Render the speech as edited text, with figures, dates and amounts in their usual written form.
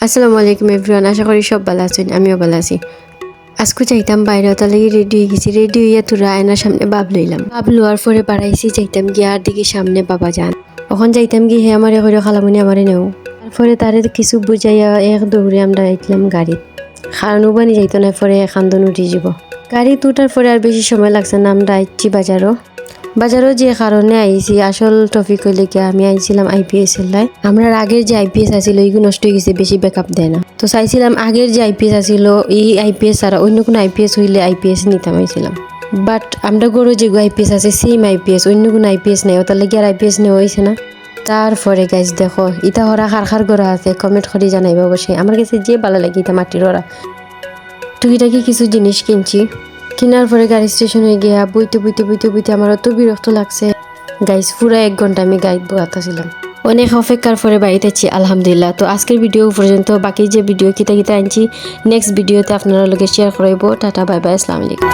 আসসালামু আলাইকুম এভরিওয়ান, আশা করি সব ভালো আছেন। আমিও ভালো আছি। আজকে চাইতাম বাইরে তার লাগি রেডি হয়ে গেছি। রেডি হইয়া তোরা আয়নার সামনে ভাব লইলাম। ভাব লোয়ার পরে বাড়াইছি, চাইতাম গিয়ে আর দিকে সামনে বাবা যান। তখন যাইতাম গিয়ে হে আমারে করে খালামুনি আমারে নেও। তারপরে তারে কিছু বুঝাইয়া এক দৌড়ে আমরা যাইতাম গাড়িত। খারানো বানি যাইতো না, পরে খান্দন উঠে যাব। গাড়ি উঠার পরে আর বেশি সময় লাগছে না, আমরা আইছি বাজারও যে কারণে আইছি আসল টপিক হইলে কি আমি আইছিলাম আইপিএস এর লাই। আমরা আগের যে আইপিএস আছিল ওইগুলো নষ্ট হয়ে গেছে, বেশি ব্যাকআপ দেয় না। তো চাইছিলাম আগের যে আইপিএস আছিল এই আইপিএস আর অন্য কোনো আইপিএস হইলে আইপিএস নিতাম আইছিলাম। বাট আমরা গরু যে আইপিএস আছে সেম আইপিএস, অন্য কোনো আইপিএস নেই, ওটার লাগে আর আইপিএস নেওয়া হয়েছে না। তারপরে গাইজ দেখো ইটা হরা খার গড়া আছে, কমেন্ট করে জানাইবে অবশ্যই। আমার কাছে যে ভালো লাগে ইটা মাটির ওরা। টুকিটাকি কিছু জিনিস কিনছি। কেনার পরে গাড়ি স্টেশনে গিয়া বইতে আমার অত বিরক্ত লাগছে। গাইজ পুরো 1 ঘন্টা আমি গাইড বয়াতাছিলাম। অনেক অপেক্ষার পরে বাড়িতে আছি আলহামদুলিল্লাহ। তো আজকের ভিডিও পর্যন্ত, বাকি যে ভিডিও কিতা আনছি নেক্সট ভিডিওতে আপনারা লগে শেয়ার করাইব। টাটা বাই বাই, আসসালামু আলাইকুম।